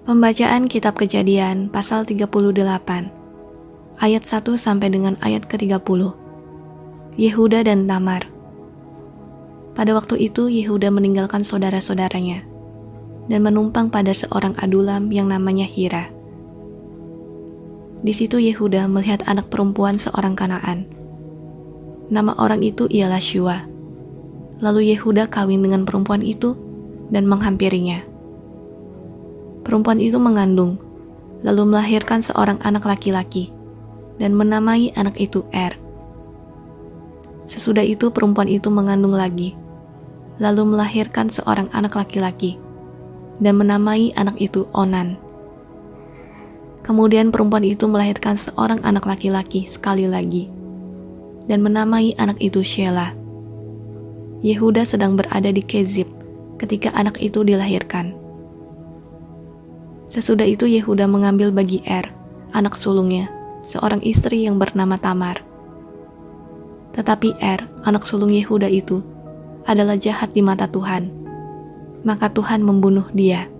Pembacaan Kitab Kejadian pasal 38 ayat 1 sampai dengan ayat ke-30. Yehuda dan Tamar. Pada waktu itu Yehuda meninggalkan saudara-saudaranya dan menumpang pada seorang adulam yang namanya Hira. Di situ Yehuda melihat anak perempuan seorang Kanaan. Nama orang itu ialah Syua. Lalu Yehuda kawin dengan perempuan itu dan menghampirinya. Perempuan itu mengandung, lalu melahirkan seorang anak laki-laki, dan menamai anak itu Sesudah itu perempuan itu mengandung lagi, lalu melahirkan seorang anak laki-laki, dan menamai anak itu Onan. Kemudian perempuan itu melahirkan seorang anak laki-laki sekali lagi, dan menamai anak itu Shelah. Yehuda sedang berada di Kezib ketika anak itu dilahirkan. Sesudah itu Yehuda mengambil bagi anak sulungnya, seorang istri yang bernama Tamar. Tetapi anak sulung Yehuda itu, adalah jahat di mata Tuhan. Maka Tuhan membunuh dia.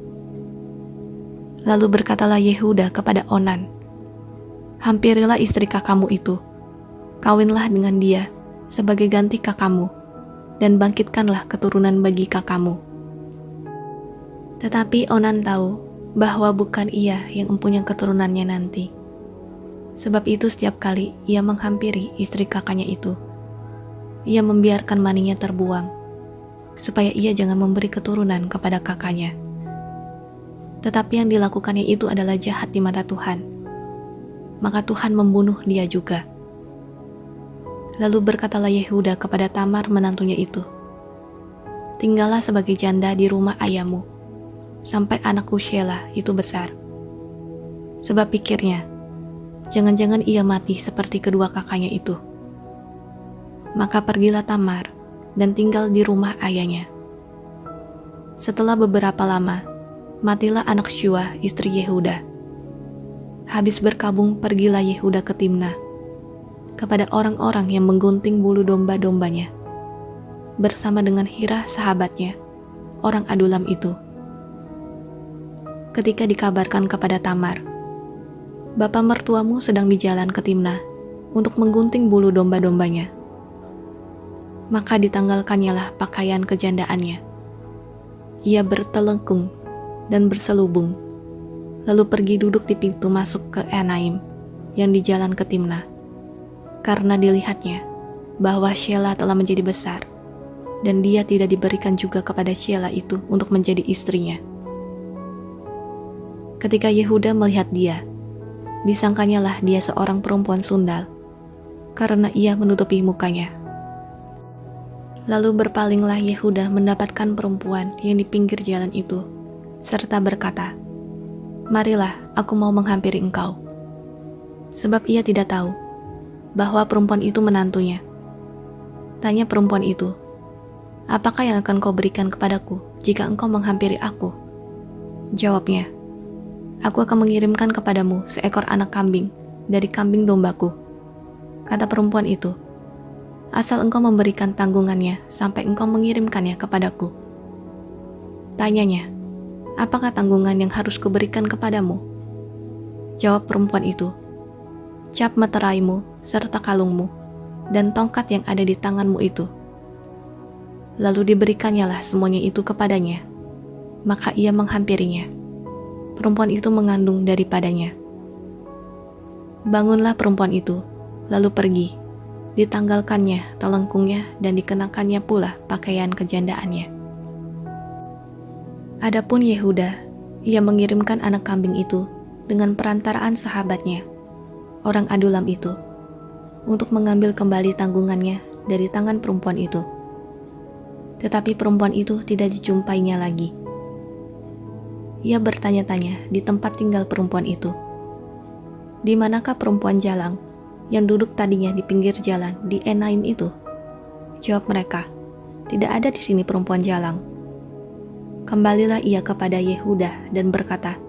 Lalu berkatalah Yehuda kepada Onan, "Hampirilah istri kakakmu itu, kawinlah dengan dia sebagai ganti kakakmu, dan bangkitkanlah keturunan bagi kakakmu." Tetapi Onan tahu bahwa bukan ia yang mempunyai keturunannya nanti. Sebab itu setiap kali ia menghampiri istri kakaknya itu, ia membiarkan maninya terbuang, supaya ia jangan memberi keturunan kepada kakaknya. Tetapi yang dilakukannya itu adalah jahat di mata Tuhan. Maka Tuhan membunuh dia juga. Lalu berkatalah Yehuda kepada Tamar menantunya itu, "Tinggallah sebagai janda di rumah ayahmu, sampai anakku Shelah itu besar." Sebab pikirnya, jangan-jangan ia mati seperti kedua kakaknya itu. Maka pergilah Tamar dan tinggal di rumah ayahnya. Setelah beberapa lama, matilah anak Syua istri Yehuda. Habis berkabung pergilah Yehuda ke Timnah, kepada orang-orang yang menggunting bulu domba-dombanya, bersama dengan Hira sahabatnya, orang adulam itu. Ketika dikabarkan kepada Tamar, "Bapa mertuamu sedang di jalan ke Timnah untuk menggunting bulu domba-dombanya," maka ditanggalkannya lah pakaian kejandaannya. Ia bertelengkung dan berselubung, lalu pergi duduk di pintu masuk ke Enaim yang di jalan ke Timnah, karena dilihatnya bahwa Shelah telah menjadi besar, dan dia tidak diberikan juga kepada Shelah itu untuk menjadi istrinya. Ketika Yehuda melihat dia, disangkanyalah dia seorang perempuan sundal, karena ia menutupi mukanya. Lalu berpalinglah Yehuda mendapatkan perempuan yang di pinggir jalan itu, serta berkata, "Marilah, aku mau menghampiri engkau." Sebab ia tidak tahu bahwa perempuan itu menantunya. Tanya perempuan itu, "Apakah yang akan kau berikan kepadaku jika engkau menghampiri aku?" Jawabnya, "Aku akan mengirimkan kepadamu seekor anak kambing dari kambing dombaku." Kata perempuan itu, "Asal engkau memberikan tanggungannya sampai engkau mengirimkannya kepadaku." Tanyanya, "Apakah tanggungan yang harus kuberikan kepadamu?" Jawab perempuan itu, "Cap meteraimu serta kalungmu dan tongkat yang ada di tanganmu itu." Lalu diberikannya lah semuanya itu kepadanya. Maka ia menghampirinya. Perempuan itu mengandung daripadanya. Bangunlah perempuan itu, lalu pergi. Ditanggalkannya telengkungnya dan dikenakannya pula pakaian kejandaannya. Adapun Yehuda, ia mengirimkan anak kambing itu dengan perantaraan sahabatnya, orang adulam itu, untuk mengambil kembali tanggungannya dari tangan perempuan itu. Tetapi perempuan itu tidak dijumpainya lagi. Ia bertanya-tanya di tempat tinggal perempuan itu, "Di manakah perempuan jalang yang duduk tadinya di pinggir jalan di Enaim itu?" Jawab mereka, "Tidak ada di sini perempuan jalang." Kembalilah ia kepada Yehuda dan berkata,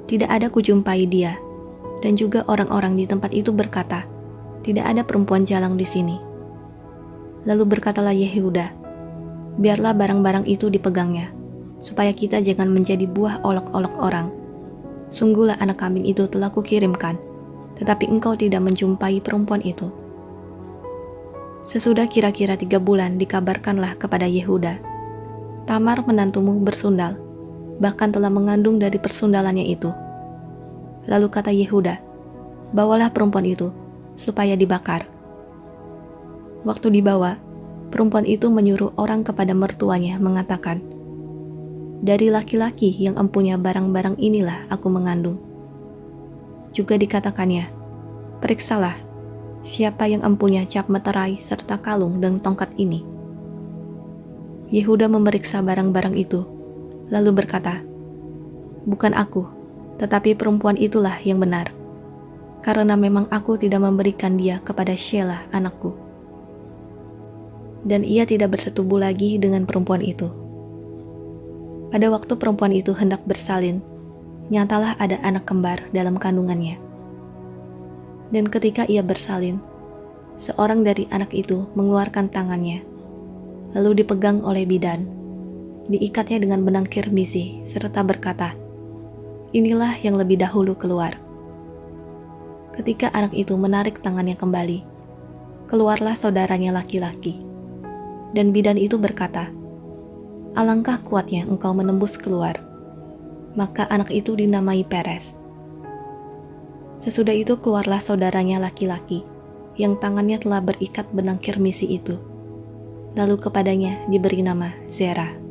"Tidak ada kujumpai dia." Dan juga orang-orang di tempat itu berkata, "Tidak ada perempuan jalang di sini." Lalu berkatalah Yehuda, "Biarlah barang-barang itu dipegangnya, supaya kita jangan menjadi buah olok-olok orang Sungguhlah anak kambing itu telah kukirimkan, tetapi engkau tidak menjumpai perempuan itu. Sesudah kira-kira 3 bulan dikabarkanlah kepada Yehuda, Tamar menantumu bersundal, bahkan telah mengandung dari persundalannya itu. Lalu kata Yehuda, bawalah perempuan itu, supaya dibakar. Waktu dibawa, perempuan itu menyuruh orang kepada mertuanya mengatakan, dari laki-laki yang empunya barang-barang inilah aku mengandung. Juga dikatakannya, periksalah, siapa yang empunya cap meterai serta kalung dan tongkat ini. Yehuda memeriksa barang-barang itu, lalu berkata, bukan aku, tetapi perempuan itulah yang benar, karena memang aku tidak memberikan dia kepada Shelah anakku. Dan ia tidak bersetubuh lagi dengan perempuan itu. Pada waktu perempuan itu hendak bersalin, nyatalah ada anak kembar dalam kandungannya. Dan ketika ia bersalin, seorang dari anak itu mengeluarkan tangannya, lalu dipegang oleh bidan, diikatnya dengan benang kirmisi, serta berkata, inilah yang lebih dahulu keluar. Ketika anak itu menarik tangannya kembali, keluarlah saudaranya laki-laki. Dan bidan itu berkata, alangkah kuatnya engkau menembus keluar. Maka anak itu dinamai Peres. Sesudah itu keluarlah saudaranya laki-laki, yang tangannya telah berikat benang kirmisi itu. Lalu kepadanya diberi nama Zerah.